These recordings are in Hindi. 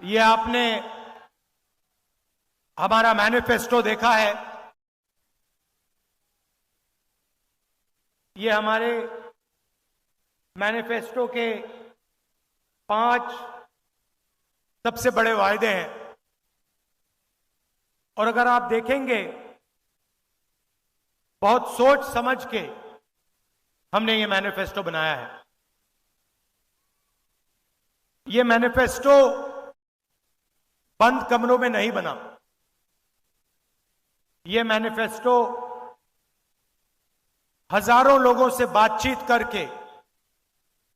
ये आपने हमारा मैनिफेस्टो देखा है। ये हमारे मैनिफेस्टो के 5 सबसे बड़े वायदे हैं। और अगर आप देखेंगे, बहुत सोच समझ के हमने ये मैनिफेस्टो बनाया है। ये मैनिफेस्टो बंद कमरों में नहीं बना। ये मैनिफेस्टो हजारों लोगों से बातचीत करके,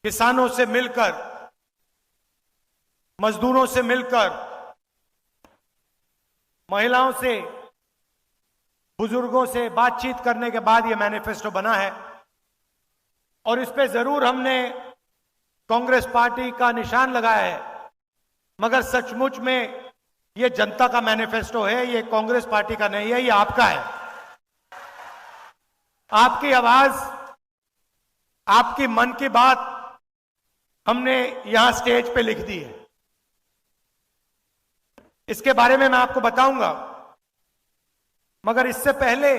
किसानों से मिलकर, मजदूरों से मिलकर, महिलाओं से, बुजुर्गों से बातचीत करने के बाद यह मैनिफेस्टो बना है। और इस पे जरूर हमने कांग्रेस पार्टी का निशान लगाया है, मगर सचमुच में यह जनता का मैनिफेस्टो है। यह कांग्रेस पार्टी का नहीं है, यह आपका है। आपकी आवाज, आपकी मन की बात हमने यहां स्टेज पे लिख दी है। इसके बारे में मैं आपको बताऊंगा, मगर इससे पहले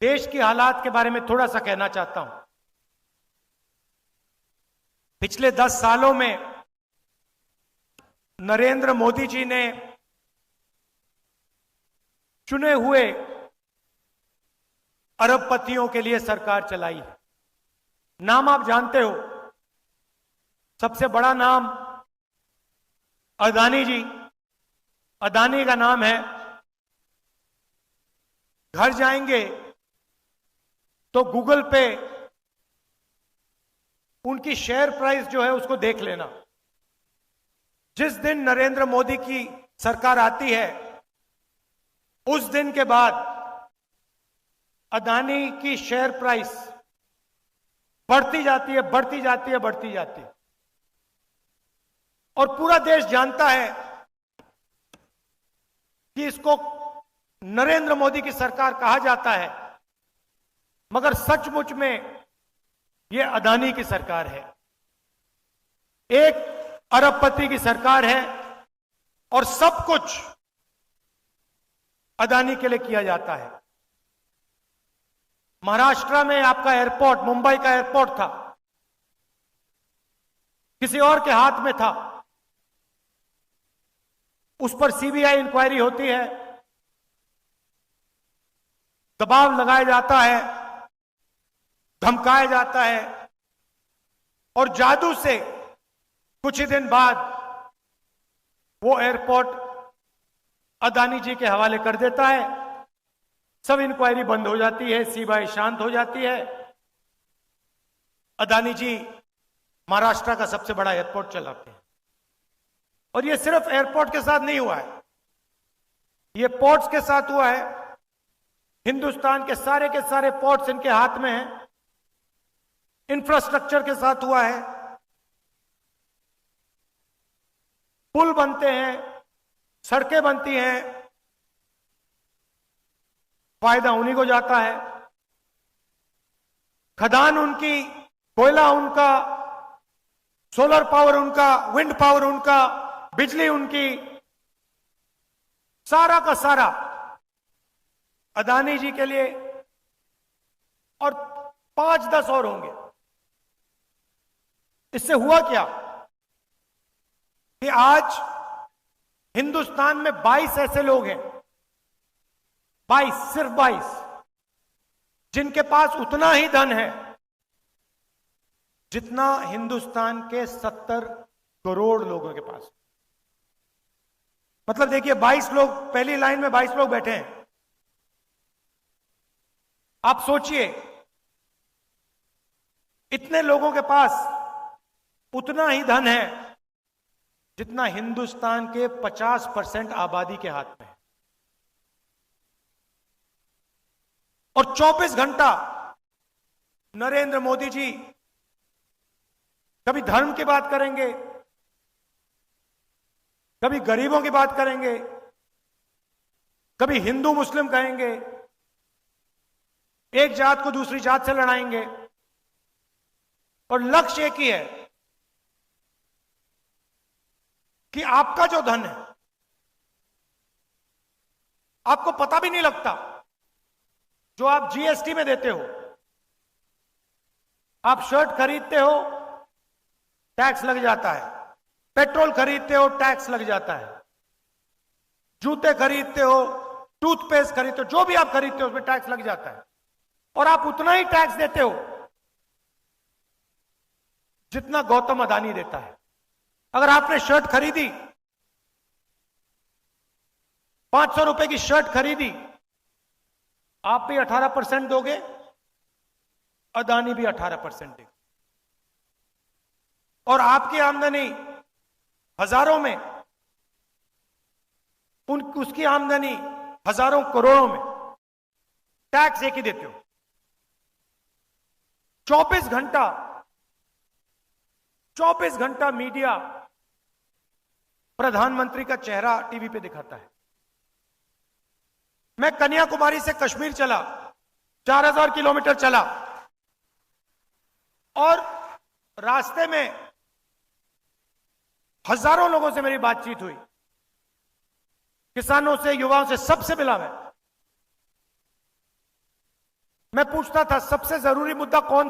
देश की हालात के बारे में थोड़ा सा कहना चाहता हूं। पिछले 10 सालों में नरेंद्र मोदी जी ने चुने हुए अरबपतियों के लिए सरकार चलाई है। नाम आप जानते हो। सबसे बड़ा नाम अदानी जी। अदानी का नाम है। घर जाएंगे तो गूगल पे उनकी शेयर प्राइस जो है उसको देख लेना। जिस दिन नरेंद्र मोदी की सरकार आती है, उस दिन के बाद अदानी की शेयर प्राइस बढ़ती जाती है, बढ़ती जाती है, बढ़ती जाती है। और पूरा देश जानता है कि इसको नरेंद्र मोदी की सरकार कहा जाता है, मगर सचमुच में यह अदानी की सरकार है। एक अरबपति की सरकार है और सब कुछ अदानी के लिए किया जाता है। महाराष्ट्र में आपका एयरपोर्ट, मुंबई का एयरपोर्ट था, किसी और के हाथ में था। उस पर सीबीआई इंक्वायरी होती है, दबाव लगाया जाता है, धमकाया जाता है, और जादू से कुछ ही दिन बाद वो एयरपोर्ट अदानी जी के हवाले कर देता है। सब इंक्वायरी बंद हो जाती है, सीबीआई शांत हो जाती है। अदानी जी महाराष्ट्र का सबसे बड़ा एयरपोर्ट चलाते हैं। और ये सिर्फ एयरपोर्ट के साथ नहीं हुआ है, ये पोर्ट्स के साथ हुआ है। हिंदुस्तान के सारे पोर्ट्स इनके हाथ में हैं। इंफ्रास्ट्रक्चर के साथ हुआ है। पुल बनते हैं, सड़कें बनती हैं, फायदा उन्हीं को जाता है। खदान उनकी, कोयला उनका, सोलर पावर उनका, विंड पावर उनका, बिजली उनकी, सारा का सारा अदानी जी के लिए। और 5-10 और होंगे। इससे हुआ क्या कि आज हिंदुस्तान में 22 ऐसे लोग हैं, 22, सिर्फ 22, जिनके पास उतना ही धन है जितना हिंदुस्तान के 70 करोड़ लोगों के पास। मतलब देखिए, 22 लोग, पहली लाइन में 22 लोग बैठे हैं। आप सोचिए, इतने लोगों के पास उतना ही धन है जितना हिंदुस्तान के 50% आबादी के हाथ में है। और 24 घंटा नरेंद्र मोदी जी कभी धर्म की बात करेंगे, कभी गरीबों की बात करेंगे, कभी हिंदू मुस्लिम कहेंगे, एक जात को दूसरी जात से लड़ाएंगे। और लक्ष्य एक ही है, कि आपका जो धन है आपको पता भी नहीं लगता। जो आप जीएसटी में देते हो, आप शर्ट खरीदते हो टैक्स लग जाता है, पेट्रोल खरीदते हो टैक्स लग जाता है, जूते खरीदते हो, टूथपेस्ट खरीदते हो, जो भी आप खरीदते हो उसमें टैक्स लग जाता है। और आप उतना ही टैक्स देते हो जितना गौतम अदानी देता है। अगर आपने शर्ट खरीदी, 500 रुपए की शर्ट खरीदी, आप भी 18% दोगे, अदानी भी 18% देगा। और आपकी आमदनी हजारों में, उसकी आमदनी हजारों करोड़ों में, टैक्स एक ही देते हो। 24 घंटा मीडिया प्रधानमंत्री का चेहरा टीवी पे दिखाता है। मैं कन्याकुमारी से कश्मीर चला, 4000 किलोमीटर चला, और रास्ते में हजारों लोगों से मेरी बातचीत हुई, किसानों से, युवाओं से, सबसे मिला मैं पूछता था सबसे जरूरी मुद्दा कौन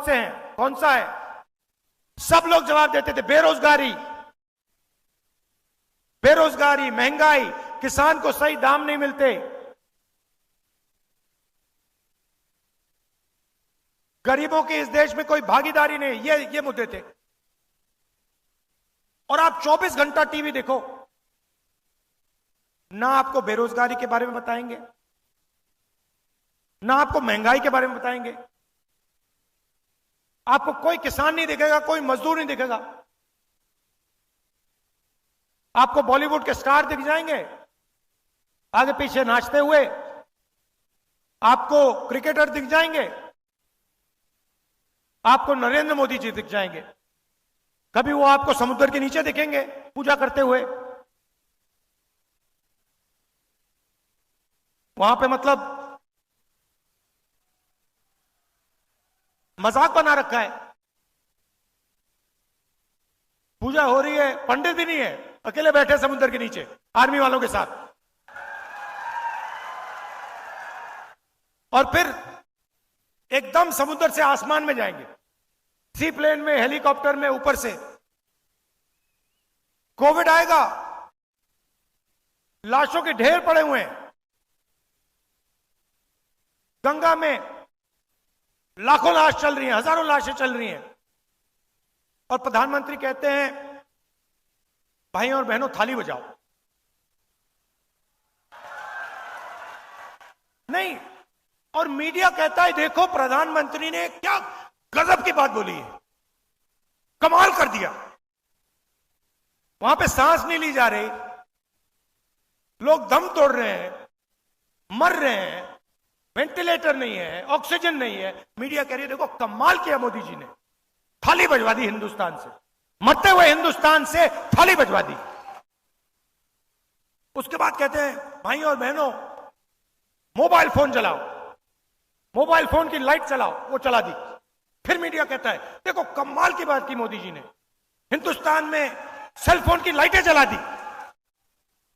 सा है। सब लोग जवाब देते थे बेरोजगारी, महंगाई, किसान को सही दाम नहीं मिलते, गरीबों की इस देश में कोई भागीदारी नहीं, ये मुद्दे थे। और आप 24 घंटा टीवी देखो, ना आपको बेरोजगारी के बारे में बताएंगे, ना आपको महंगाई के बारे में बताएंगे, आपको कोई किसान नहीं दिखेगा, कोई मजदूर नहीं दिखेगा। आपको बॉलीवुड के स्टार दिख जाएंगे आगे पीछे नाचते हुए, आपको क्रिकेटर दिख जाएंगे, आपको नरेंद्र मोदी जी दिख जाएंगे, कभी वो आपको समुद्र के नीचे दिखेंगे पूजा करते हुए। वहां पे मतलब मजाक बना रखा है, पूजा हो रही है, पंडित भी नहीं है, अकेले बैठे समुद्र के नीचे आर्मी वालों के साथ। और फिर एकदम समुद्र से आसमान में जाएंगे, सी प्लेन में, हेलीकॉप्टर में, ऊपर से। कोविड आएगा, लाशों के ढेर पड़े हुए हैं, गंगा में लाखों लाश चल रही हैं, हजारों लाशें चल रही हैं, और प्रधानमंत्री कहते हैं भाइयों और बहनों थाली बजाओ। नहीं, और मीडिया कहता है देखो प्रधानमंत्री ने क्या गजब की बात बोली है, कमाल कर दिया। वहां पे सांस नहीं ली जा रही, लोग दम तोड़ रहे हैं, मर रहे हैं, वेंटिलेटर नहीं है, ऑक्सीजन नहीं है, मीडिया कह रही है देखो कमाल किया मोदी जी ने, थाली बजवा दी हिंदुस्तान से, मरते हुए हिंदुस्तान से थाली बजवा दी। उसके बाद कहते हैं भाइयों और बहनों मोबाइल फोन जलाओ, मोबाइल फोन की लाइट चलाओ, वो चला दी। फिर मीडिया कहता है देखो कमाल की बात की मोदी जी ने, हिंदुस्तान में सेल फोन की लाइटें जला दी,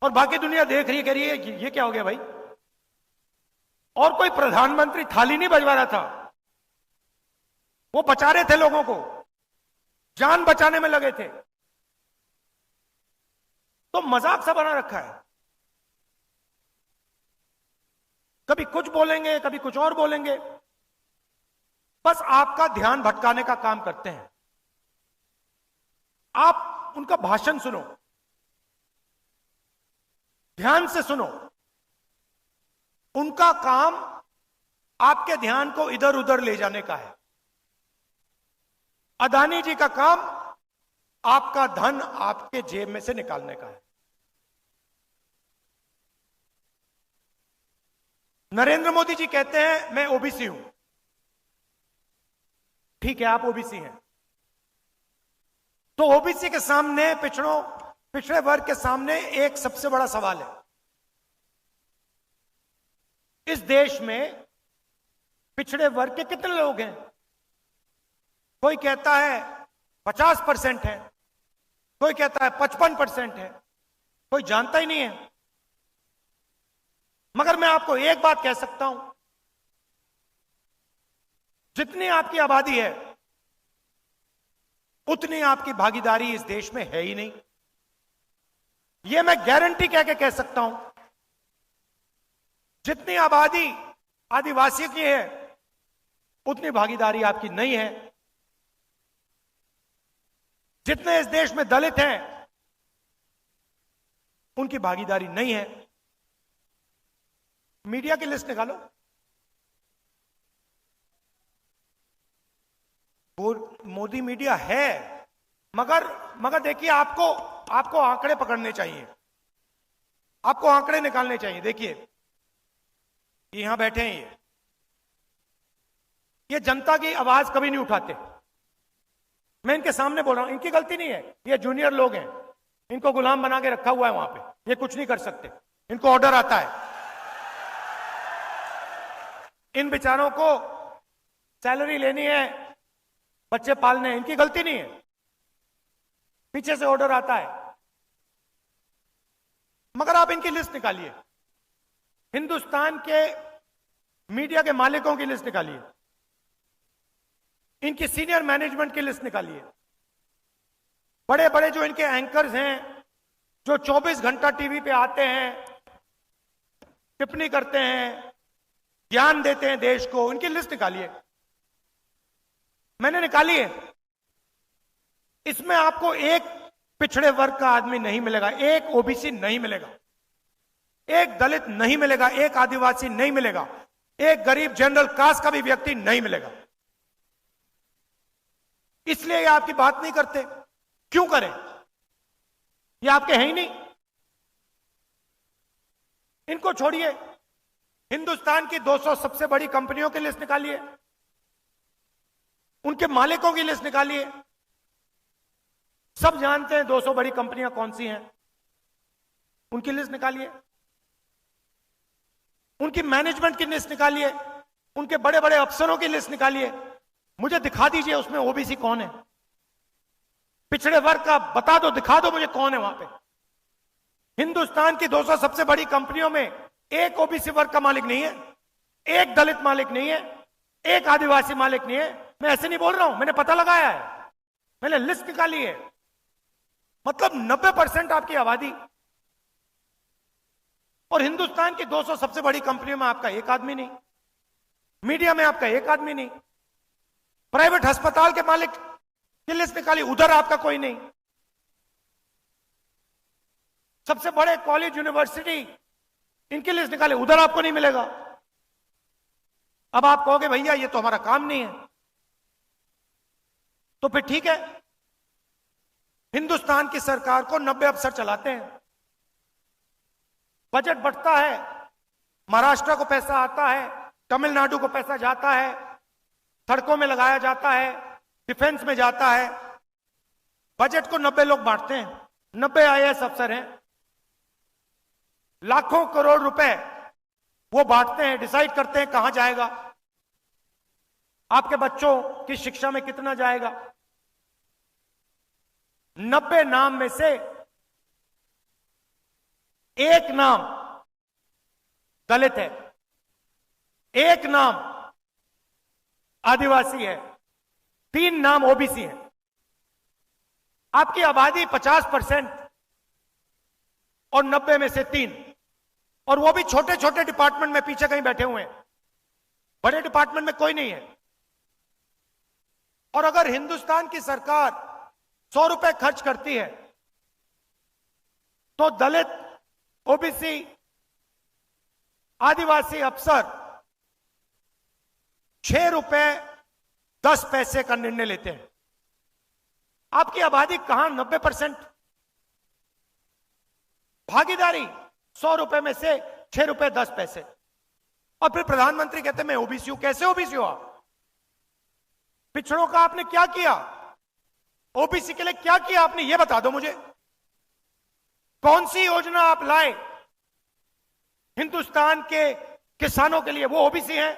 और बाकी दुनिया देख रही है, कह रही है ये क्या हो गया भाई। और कोई प्रधानमंत्री थाली नहीं बजवा रहा था, वो बचा रहे थे लोगों को, जान बचाने में लगे थे। तो मजाक सा बना रखा है, कभी कुछ बोलेंगे, कभी कुछ और बोलेंगे, बस आपका ध्यान भटकाने का काम करते हैं। आप उनका भाषण सुनो, ध्यान से सुनो, उनका काम आपके ध्यान को इधर उधर ले जाने का है। अदानी जी का काम आपका धन आपके जेब में से निकालने का है। नरेंद्र मोदी जी कहते हैं मैं ओबीसी हूं, ठीक है आप ओबीसी हैं, तो ओबीसी के सामने, पिछड़े वर्ग के सामने एक सबसे बड़ा सवाल है। इस देश में पिछड़े वर्ग के कितने लोग हैं? कोई कहता है 50% है, कोई कहता है 55% है, कोई जानता ही नहीं है। मगर मैं आपको एक बात कह सकता हूं, जितनी आपकी आबादी है उतनी आपकी भागीदारी इस देश में है ही नहीं। यह मैं गारंटी कह सकता हूं। जितनी आबादी आदिवासियों की है उतनी भागीदारी आपकी नहीं है। जितने इस देश में दलित हैं उनकी भागीदारी नहीं है। मीडिया की लिस्ट निकालो। वो मोदी मीडिया है, मगर देखिए, आपको आंकड़े पकड़ने चाहिए, आपको आंकड़े निकालने चाहिए। देखिए, यहां बैठे हैं, ये जनता की आवाज कभी नहीं उठाते। मैं इनके सामने बोल रहा हूं, इनकी गलती नहीं है, ये जूनियर लोग हैं, इनको गुलाम बना के रखा हुआ है वहां पे, ये कुछ नहीं कर सकते, इनको ऑर्डर आता है। इन बेचारों को सैलरी लेनी है, बच्चे पालने हैं, इनकी गलती नहीं है, पीछे से ऑर्डर आता है। मगर आप इनकी लिस्ट निकालिए, हिंदुस्तान के मीडिया के मालिकों की लिस्ट निकालिए, इनकी सीनियर मैनेजमेंट की लिस्ट निकालिए, बड़े बड़े जो इनके एंकर्स हैं, जो 24 घंटा टीवी पे आते हैं, टिप्पणी करते हैं, ज्ञान देते हैं देश को, इनकी लिस्ट निकालिए। मैंने निकाली है। इसमें आपको एक पिछड़े वर्ग का आदमी नहीं मिलेगा, एक ओबीसी नहीं मिलेगा, एक दलित नहीं मिलेगा, एक आदिवासी नहीं मिलेगा, एक गरीब जनरल कास्ट का भी व्यक्ति नहीं मिलेगा। इसलिए ये आपकी बात नहीं करते। क्यों करें? ये आपके हैं ही नहीं। इनको छोड़िए, हिंदुस्तान की 200 सबसे बड़ी कंपनियों की लिस्ट निकालिए, उनके मालिकों की लिस्ट निकालिए। सब जानते हैं 200 बड़ी कंपनियां कौन सी हैं, उनकी लिस्ट निकालिए, उनकी मैनेजमेंट की लिस्ट निकालिए, उनके बड़े बड़े अफसरों की लिस्ट निकालिए। मुझे दिखा दीजिए उसमें ओबीसी कौन है, पिछड़े वर्ग का बता दो, दिखा दो मुझे कौन है वहां पे। हिंदुस्तान की 200 सबसे बड़ी कंपनियों में एक ओबीसी वर्ग का मालिक नहीं है, एक दलित मालिक नहीं है, एक आदिवासी मालिक नहीं है। मैं ऐसे नहीं बोल रहा हूं, मैंने पता लगाया है, मैंने लिस्ट निकाली है। मतलब 90% आपकी आबादी, और हिंदुस्तान की 200 सबसे बड़ी कंपनियों में आपका एक आदमी नहीं, मीडिया में आपका एक आदमी नहीं, प्राइवेट अस्पताल के मालिक की लिस्ट निकाली, उधर आपका कोई नहीं, सबसे बड़े कॉलेज यूनिवर्सिटी इनकी लिस्ट निकाले, उधर आपको नहीं मिलेगा। अब आप कहोगे भैया ये तो हमारा काम नहीं है, तो फिर ठीक है, हिंदुस्तान की सरकार को 90 अफसर चलाते हैं, बजट बढ़ता है, महाराष्ट्र को पैसा आता है, तमिलनाडु को पैसा जाता है, सड़कों में लगाया जाता है, डिफेंस में जाता है, बजट को 90 लोग बांटते हैं, 90 आईएएस अफसर हैं, लाखों करोड़ रुपए वो बांटते हैं, डिसाइड करते हैं कहां जाएगा, आपके बच्चों की शिक्षा में कितना जाएगा। 90 नाम में से एक नाम दलित है, एक नाम आदिवासी है, 3 नाम ओबीसी है। आपकी आबादी 50% और 90 में से 3, और वो भी छोटे छोटे डिपार्टमेंट में पीछे कहीं बैठे हुए हैं, बड़े डिपार्टमेंट में कोई नहीं है। और अगर हिंदुस्तान की सरकार 100 रुपए खर्च करती है तो दलित, ओबीसी, आदिवासी अफसर 6 रुपए 10 पैसे का निर्णय लेते हैं। आपकी आबादी कहां 90%, भागीदारी 100 रुपए में से 6 रुपए 10 पैसे। और फिर प्रधानमंत्री कहते हैं मैं ओबीसी हूं। कैसे ओबीसी हो आप? पिछड़ों का आपने क्या किया? ओबीसी के लिए क्या किया आपने, यह बता दो मुझे। कौन सी योजना आप लाए हिंदुस्तान के किसानों के लिए, वो ओबीसी हैं?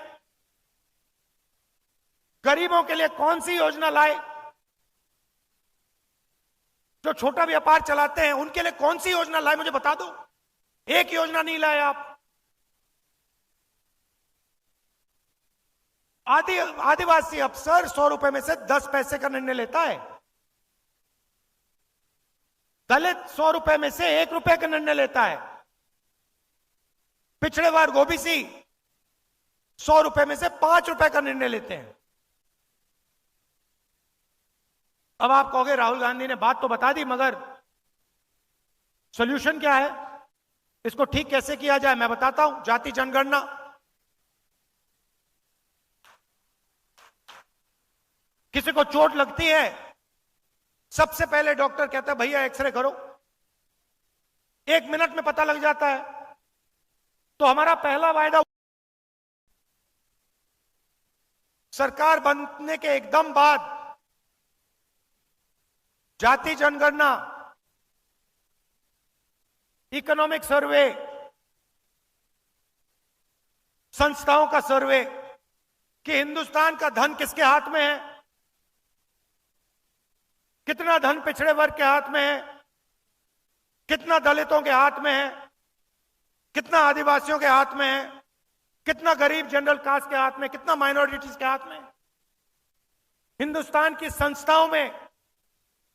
गरीबों के लिए कौन सी योजना लाए? जो छोटा व्यापार चलाते हैं उनके लिए कौन सी योजना लाए, मुझे बता दो। एक योजना नहीं लाए आप। आदिवासी अफसर 100 रुपए में से 10 पैसे का निर्णय लेता है। दलित 100 रुपए में से 1 रुपए का निर्णय लेता है। पिछड़े वर्ग ओबीसी 100 रुपए में से 5 रुपए का निर्णय लेते हैं। अब आप कहोगे राहुल गांधी ने बात तो बता दी, मगर सॉल्यूशन क्या है, इसको ठीक कैसे किया जाए, मैं बताता हूं। जाति जनगणना, किसी को चोट लगती है, सबसे पहले डॉक्टर कहता है भैया एक्सरे करो, 1 मिनट में पता लग जाता है। तो हमारा पहला वायदा सरकार बनने के एकदम बाद जाति जनगणना, इकोनॉमिक सर्वे, संस्थाओं का सर्वे कि हिंदुस्तान का धन किसके हाथ में है, कितना धन पिछड़े वर्ग के हाथ में है, कितना दलितों के हाथ में है, कितना आदिवासियों के हाथ में है, कितना गरीब जनरल कास्ट के हाथ में, कितना माइनॉरिटीज के हाथ में। हिंदुस्तान की संस्थाओं में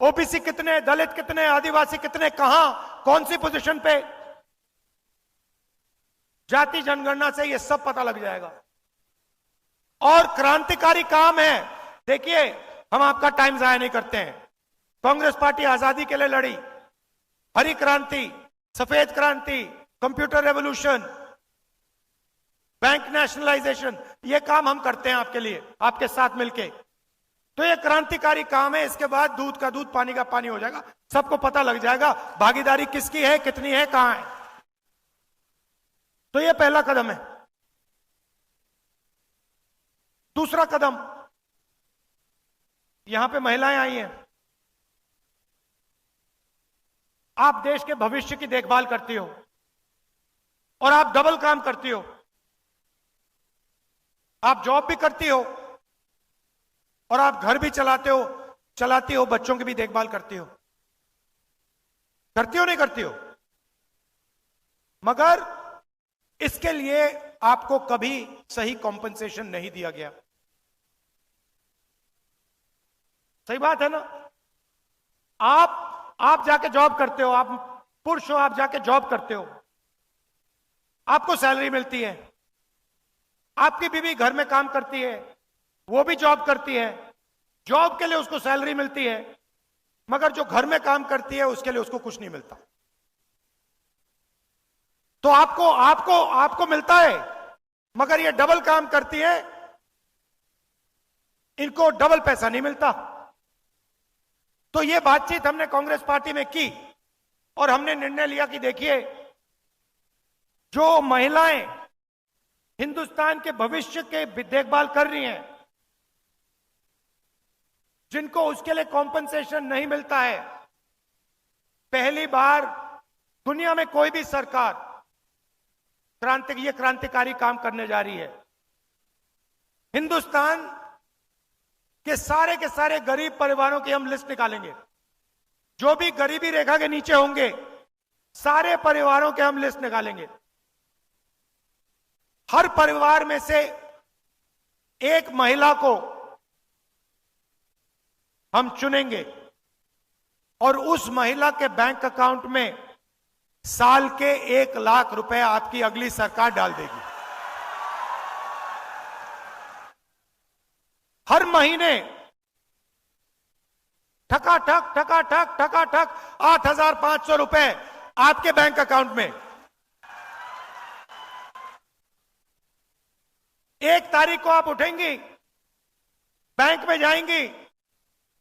ओबीसी कितने, दलित कितने, आदिवासी कितने, कहां, कौन सी पोजीशन पे, जाति जनगणना से यह सब पता लग जाएगा। और क्रांतिकारी काम है। देखिए, हम आपका टाइम जाया नहीं करते हैं। कांग्रेस पार्टी आजादी के लिए लड़ी, हरी क्रांति, सफेद क्रांति, कंप्यूटर रेवोल्यूशन, बैंक नेशनलाइजेशन, ये काम हम करते हैं आपके लिए, आपके साथ मिलके। तो ये क्रांतिकारी काम है। इसके बाद दूध का दूध, पानी का पानी हो जाएगा, सबको पता लग जाएगा भागीदारी किसकी है, कितनी है, कहां है। तो ये पहला कदम है। दूसरा कदम, यहां पे महिलाएं आई हैं। आप देश के भविष्य की देखभाल करती हो और आप डबल काम करती हो। आप जॉब भी करती हो और आप घर भी चलाती हो, बच्चों की भी देखभाल करती हो। करती हो नहीं करती हो? मगर इसके लिए आपको कभी सही कॉम्पेंसेशन नहीं दिया गया। सही बात है ना? आप जाके जॉब करते हो, आप पुरुष हो, आप जाके जॉब करते हो, आपको सैलरी मिलती है। आपकी बीवी घर में काम करती है, वो भी जॉब करती है, जॉब के लिए उसको सैलरी मिलती है, मगर जो घर में काम करती है उसके लिए उसको कुछ नहीं मिलता। तो आपको मिलता है, मगर ये डबल काम करती है, इनको डबल पैसा नहीं मिलता। तो ये बातचीत हमने कांग्रेस पार्टी में की और हमने निर्णय लिया कि देखिए, जो महिलाएं हिंदुस्तान के भविष्य के देखभाल कर रही हैं, जिनको उसके लिए कॉम्पेंसेशन नहीं मिलता है, पहली बार दुनिया में कोई भी सरकार क्रांतिकारी काम करने जा रही है। हिंदुस्तान के सारे गरीब परिवारों की हम लिस्ट निकालेंगे। जो भी गरीबी रेखा के नीचे होंगे, सारे परिवारों के हम लिस्ट निकालेंगे। हर परिवार में से एक महिला को हम चुनेंगे और उस महिला के बैंक अकाउंट में साल के 1 लाख रुपए आपकी अगली सरकार डाल देगी। हर महीने ठकाठक 8,500 रुपए आपके बैंक अकाउंट में। 1 तारीख को आप उठेंगी, बैंक में जाएंगी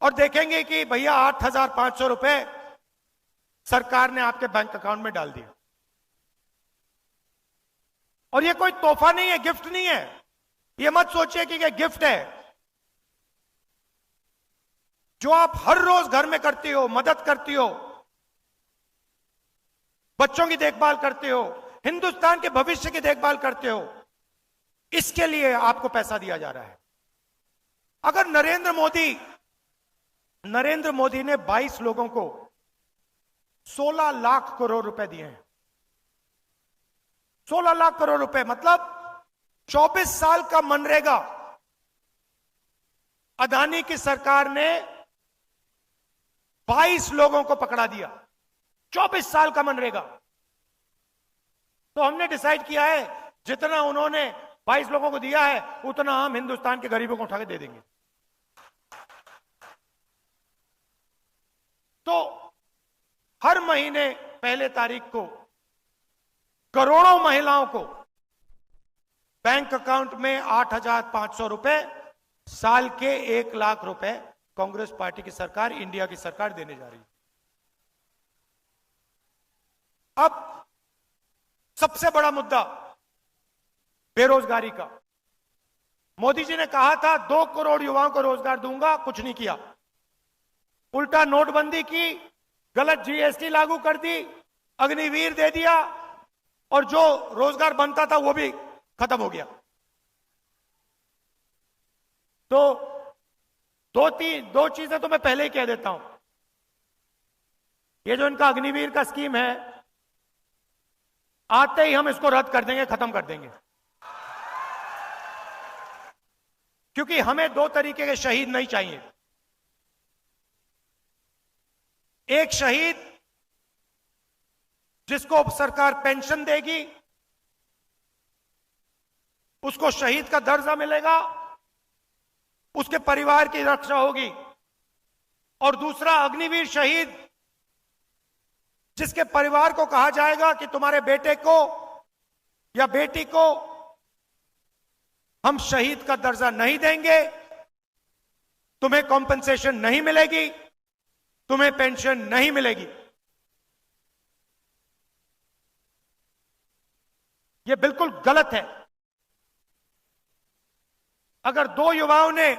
और देखेंगे कि भैया 8,500 रुपए सरकार ने आपके बैंक अकाउंट में डाल दिया। और ये कोई तोहफा नहीं है, गिफ्ट नहीं है। ये मत सोचिए कि ये गिफ्ट है। जो आप हर रोज घर में करती हो, मदद करती हो, बच्चों की देखभाल करते हो, हिंदुस्तान के भविष्य की देखभाल करते हो, इसके लिए आपको पैसा दिया जा रहा है। अगर नरेंद्र मोदी ने 22 लोगों को 16 लाख करोड़ रुपए दिए हैं। 16 लाख करोड़ रुपए मतलब 24 साल का मनरेगा अदानी की सरकार ने 22 लोगों को पकड़ा दिया। 24 साल का मनरेगा। तो हमने डिसाइड किया है जितना उन्होंने 22 लोगों को दिया है उतना हम हिंदुस्तान के गरीबों को उठा के दे देंगे। तो हर महीने पहले तारीख को करोड़ों महिलाओं को बैंक अकाउंट में 8,500 रुपए, साल के 1 लाख रुपए कांग्रेस पार्टी की सरकार, इंडिया की सरकार देने जा रही है। अब सबसे बड़ा मुद्दा बेरोजगारी का। मोदी जी ने कहा था 2 करोड़ युवाओं को रोजगार दूंगा, कुछ नहीं किया। उल्टा नोटबंदी की, गलत जीएसटी लागू कर दी, अग्निवीर दे दिया और जो रोजगार बनता था वो भी खत्म हो गया। तो दो चीजें तो मैं पहले ही कह देता हूं। ये जो इनका अग्निवीर का स्कीम है, आते ही हम इसको रद्द कर देंगे, खत्म कर देंगे। क्योंकि हमें 2 तरीके के शहीद नहीं चाहिए। एक शहीद जिसको सरकार पेंशन देगी, उसको शहीद का दर्जा मिलेगा, उसके परिवार की रक्षा होगी। और दूसरा अग्निवीर शहीद जिसके परिवार को कहा जाएगा कि तुम्हारे बेटे को या बेटी को हम शहीद का दर्जा नहीं देंगे, तुम्हें कॉम्पेंसेशन नहीं मिलेगी, तुम्हें पेंशन नहीं मिलेगी। यह बिल्कुल गलत है। अगर 2 युवाओं ने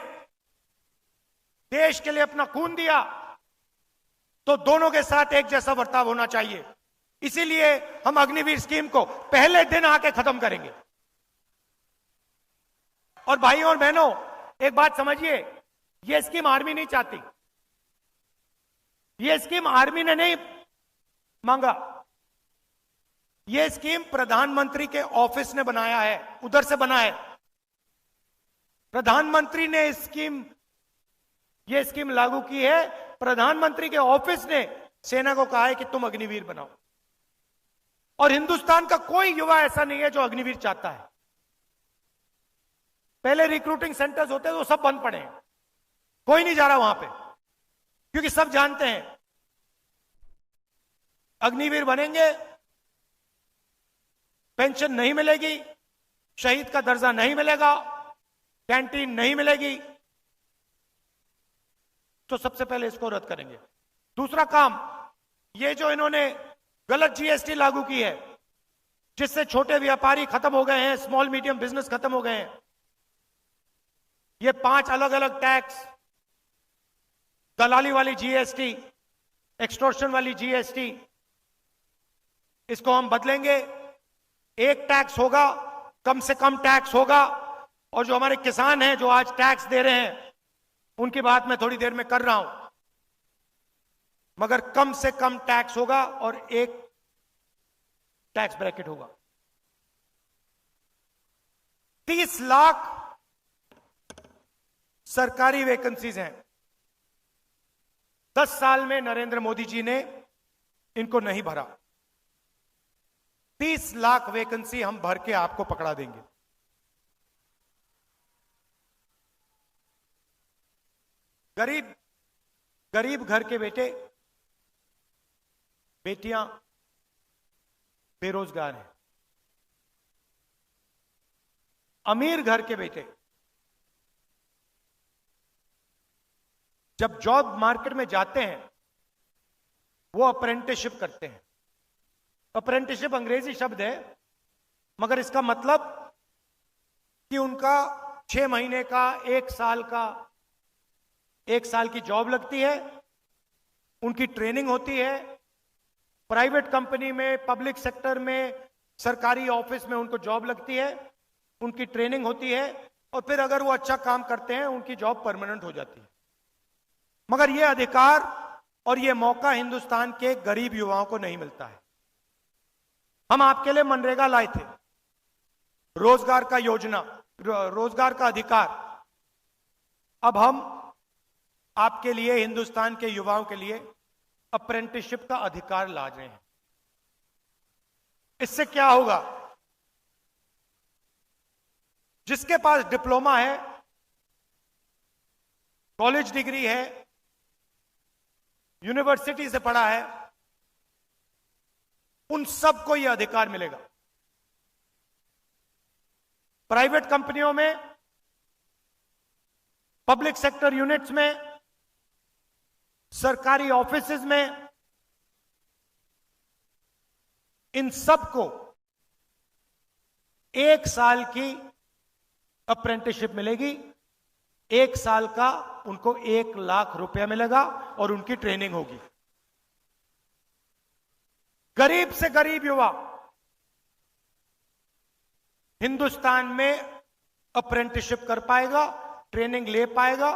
देश के लिए अपना खून दिया तो दोनों के साथ एक जैसा बर्ताव होना चाहिए। इसीलिए हम अग्निवीर स्कीम को पहले दिन आके खत्म करेंगे। और भाइयों और बहनों, एक बात समझिए, यह स्कीम आर्मी नहीं चाहती। यह स्कीम आर्मी ने नहीं मांगा। यह स्कीम प्रधानमंत्री के ऑफिस ने बनाया है, उधर से बना है। प्रधानमंत्री ने यह स्कीम लागू की है। प्रधानमंत्री के ऑफिस ने सेना को कहा है कि तुम अग्निवीर बनाओ। और हिंदुस्तान का कोई युवा ऐसा नहीं है जो अग्निवीर चाहता है। पहले रिक्रूटिंग सेंटर्स होते थे, वो सब बंद पड़े हैं, कोई नहीं जा रहा वहां पे, क्योंकि सब जानते हैं अग्निवीर बनेंगे, पेंशन नहीं मिलेगी, शहीद का दर्जा नहीं मिलेगा, कैंटीन नहीं मिलेगी। तो सबसे पहले इसको रद्द करेंगे। दूसरा काम, ये जो इन्होंने गलत जीएसटी लागू की है, जिससे छोटे व्यापारी खत्म हो गए हैं, स्मॉल मीडियम बिजनेस खत्म हो गए हैं। ये 5 अलग अलग टैक्स, दलाली वाली जीएसटी, एक्सटॉर्शन वाली जीएसटी, इसको हम बदलेंगे। एक टैक्स होगा, कम से कम टैक्स होगा। और जो हमारे किसान हैं जो आज टैक्स दे रहे हैं, उनकी बात मैं थोड़ी देर में कर रहा हूं, मगर कम से कम टैक्स होगा और एक टैक्स ब्रैकेट होगा। 30 लाख सरकारी वैकेंसीज हैं। 10 साल में नरेंद्र मोदी जी ने इनको नहीं भरा। 30 लाख वैकेंसी हम भर के आपको पकड़ा देंगे। गरीब घर के बेटे बेटियां बेरोजगार हैं। अमीर घर के बेटे जब जॉब मार्केट में जाते हैं, वो अप्रेंटिसशिप करते हैं। अप्रेंटिसशिप अंग्रेजी शब्द है, मगर इसका मतलब कि उनका 6 महीने का, 1 साल की जॉब लगती है, उनकी ट्रेनिंग होती है। प्राइवेट कंपनी में, पब्लिक सेक्टर में, सरकारी ऑफिस में उनको जॉब लगती है, उनकी ट्रेनिंग होती है, और फिर अगर वो अच्छा काम करते हैं, उनकी जॉब परमानेंट हो जाती है। मगर ये अधिकार और यह मौका हिंदुस्तान के गरीब युवाओं को नहीं मिलता है। हम आपके लिए मनरेगा लाए थे, रोजगार का योजना, रोजगार का अधिकार। अब हम आपके लिए, हिंदुस्तान के युवाओं के लिए अप्रेंटिसशिप का अधिकार ला रहे हैं। इससे क्या होगा? जिसके पास डिप्लोमा है, कॉलेज डिग्री है, यूनिवर्सिटी से पढ़ा है, उन सबको यह अधिकार मिलेगा। प्राइवेट कंपनियों में, पब्लिक सेक्टर यूनिट्स में, सरकारी ऑफिसेज में, इन सबको 1 साल की अप्रेंटिसशिप मिलेगी। 1 साल का उनको 1 लाख रुपया मिलेगा और उनकी ट्रेनिंग होगी। गरीब से गरीब युवा हिंदुस्तान में अप्रेंटिसशिप कर पाएगा, ट्रेनिंग ले पाएगा।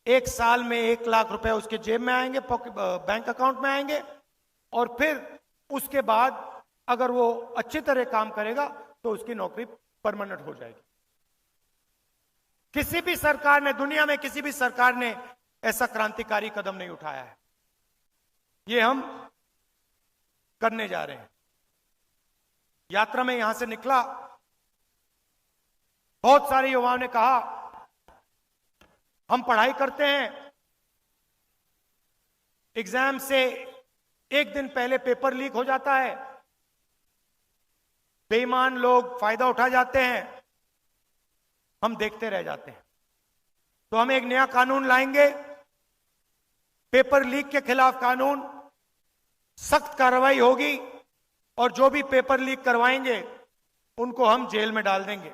1 साल में 1 लाख रुपए उसके जेब में आएंगे, बैंक अकाउंट में आएंगे, और फिर उसके बाद अगर वो अच्छी तरह काम करेगा तो उसकी नौकरी परमानेंट हो जाएगी। किसी भी सरकार ने, दुनिया में किसी भी सरकार ने ऐसा क्रांतिकारी कदम नहीं उठाया है। ये हम करने जा रहे हैं। यात्रा में यहां से निकला, बहुत सारे युवाओं ने कहा हम पढ़ाई करते हैं, एग्जाम से 1 दिन पहले पेपर लीक हो जाता है, बेईमान लोग फायदा उठा जाते हैं, हम देखते रह जाते हैं। तो हम एक नया कानून लाएंगे, पेपर लीक के खिलाफ कानून, सख्त कार्रवाई होगी, और जो भी पेपर लीक करवाएंगे उनको हम जेल में डाल देंगे।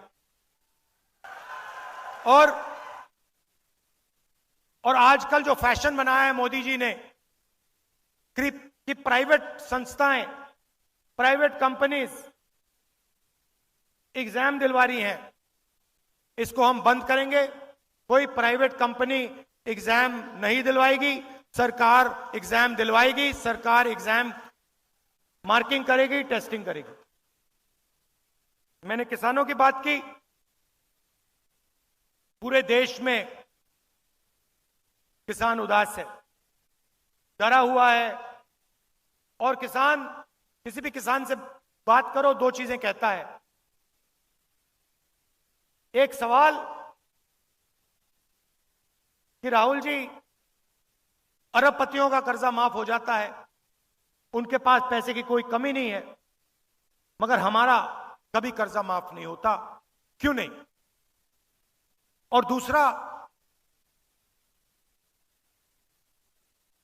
और आजकल जो फैशन बनाया है मोदी जी ने कि प्राइवेट संस्थाएं, प्राइवेट कंपनीज एग्जाम दिलवा रही हैं, इसको हम बंद करेंगे। कोई प्राइवेट कंपनी एग्जाम नहीं दिलवाएगी, सरकार एग्जाम दिलवाएगी, सरकार एग्जाम मार्किंग करेगी, टेस्टिंग करेगी। मैंने किसानों की बात की। पूरे देश में किसान उदास है, डरा हुआ है, और किसान, किसी भी किसान से बात करो 2 चीजें कहता है। एक सवाल कि राहुल जी, अरबपतियों का कर्जा माफ हो जाता है, उनके पास पैसे की कोई कमी नहीं है, मगर हमारा कभी कर्जा माफ नहीं होता, क्यों नहीं? और दूसरा,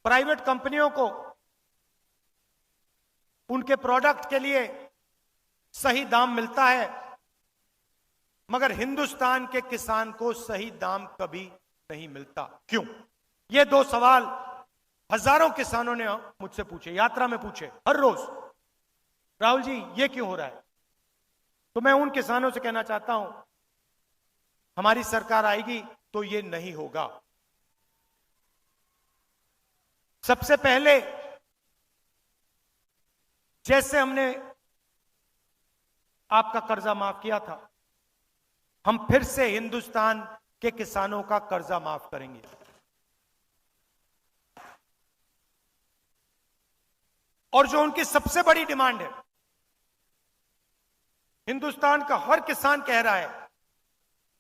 प्राइवेट कंपनियों को उनके प्रोडक्ट के लिए सही दाम मिलता है, मगर हिंदुस्तान के किसान को सही दाम कभी नहीं मिलता, क्यों? ये 2 सवाल हजारों किसानों ने मुझसे पूछे, यात्रा में पूछे, हर रोज, राहुल जी ये क्यों हो रहा है? तो मैं उन किसानों से कहना चाहता हूं, हमारी सरकार आएगी तो ये नहीं होगा। सबसे पहले जैसे हमने आपका कर्जा माफ किया था, हम फिर से हिंदुस्तान के किसानों का कर्जा माफ करेंगे। और जो उनकी सबसे बड़ी डिमांड है, हिंदुस्तान का हर किसान कह रहा है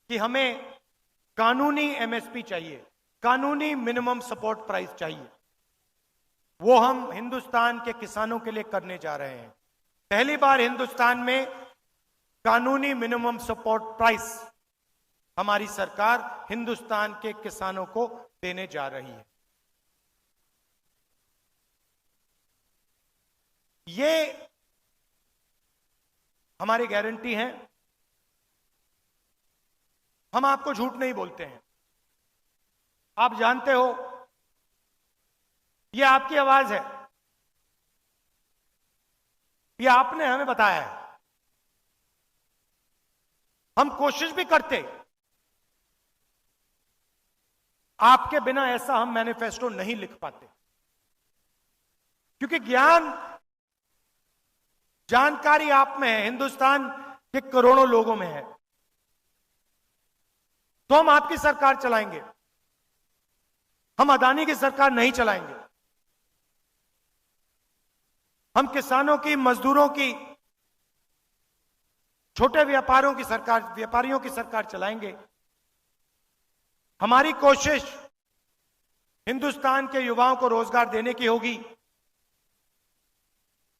कि हमें कानूनी एमएसपी चाहिए, कानूनी मिनिमम सपोर्ट प्राइस चाहिए। वो हम हिंदुस्तान के किसानों के लिए करने जा रहे हैं। पहली बार हिंदुस्तान में कानूनी मिनिमम सपोर्ट प्राइस हमारी सरकार हिंदुस्तान के किसानों को देने जा रही है। ये हमारी गारंटी है। हम आपको झूठ नहीं बोलते हैं, आप जानते हो, ये आपकी आवाज है, ये आपने हमें बताया है। हम कोशिश भी करते, आपके बिना ऐसा हम मैनिफेस्टो नहीं लिख पाते, क्योंकि ज्ञान, जानकारी आप में है, हिंदुस्तान के करोड़ों लोगों में है। तो हम आपकी सरकार चलाएंगे, हम अदानी की सरकार नहीं चलाएंगे। हम किसानों की, मजदूरों की, छोटे व्यापारियों की सरकार चलाएंगे। हमारी कोशिश हिंदुस्तान के युवाओं को रोजगार देने की होगी,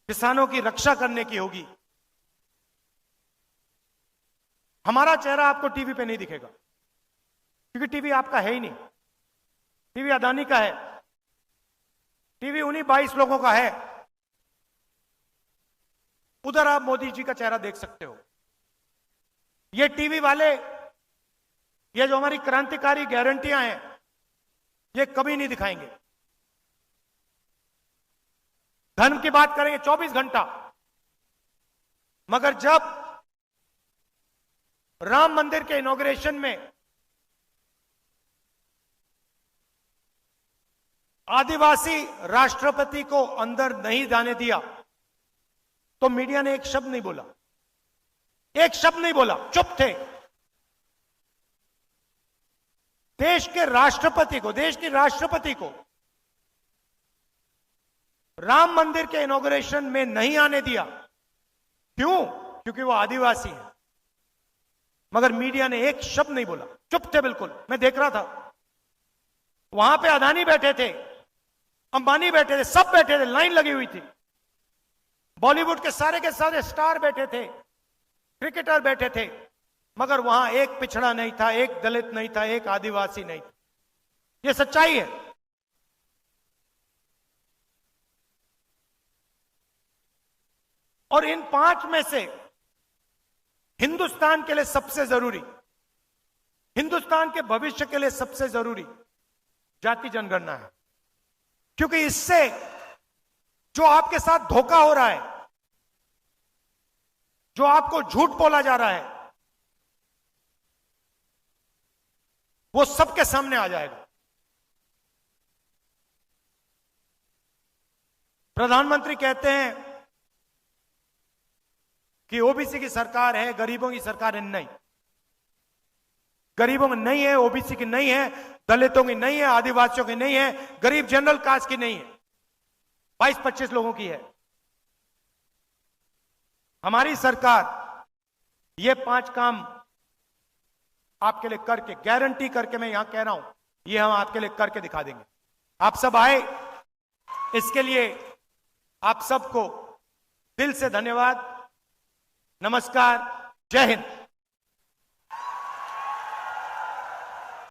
किसानों की रक्षा करने की होगी। हमारा चेहरा आपको टीवी पे नहीं दिखेगा, क्योंकि टीवी आपका है ही नहीं। टीवी अदानी का है, टीवी उन्हीं 22 लोगों का है। उधर आप मोदी जी का चेहरा देख सकते हो। ये टीवी वाले, ये जो हमारी क्रांतिकारी गारंटियां हैं, ये कभी नहीं दिखाएंगे। धर्म की बात करेंगे 24 घंटा, मगर जब राम मंदिर के इनॉग्रेशन में आदिवासी राष्ट्रपति को अंदर नहीं जाने दिया, तो मीडिया ने एक शब्द नहीं बोला, एक शब्द नहीं बोला, चुप थे। देश के राष्ट्रपति को, देश की राष्ट्रपति को राम मंदिर के इनॉग्रेशन में नहीं आने दिया। क्यों? क्योंकि वो आदिवासी है। मगर मीडिया ने एक शब्द नहीं बोला, चुप थे बिल्कुल। मैं देख रहा था, वहां पे अदानी बैठे थे, अंबानी बैठे थे, सब बैठे थे, लाइन लगी हुई थी। बॉलीवुड के सारे स्टार बैठे थे, क्रिकेटर बैठे थे, मगर वहां एक पिछड़ा नहीं था, एक दलित नहीं था, एक आदिवासी नहीं था। यह सच्चाई है। और इन 5 में से हिंदुस्तान के लिए सबसे जरूरी, हिंदुस्तान के भविष्य के लिए सबसे जरूरी जाति जनगणना है। क्योंकि इससे जो आपके साथ धोखा हो रहा है, जो आपको झूठ बोला जा रहा है, वो सबके सामने आ जाएगा। प्रधानमंत्री कहते हैं कि ओबीसी की सरकार है, गरीबों की सरकार है। नहीं, गरीबों में नहीं है, ओबीसी की नहीं है, दलितों की नहीं है, आदिवासियों की नहीं है, गरीब जनरल कास्ट की नहीं है, 22-25 लोगों की है। हमारी सरकार ये 5 काम आपके लिए करके, गारंटी करके, मैं यहां कह रहा हूं, ये हम आपके लिए करके दिखा देंगे। आप सब आए, इसके लिए आप सबको दिल से धन्यवाद। नमस्कार, जय हिंद।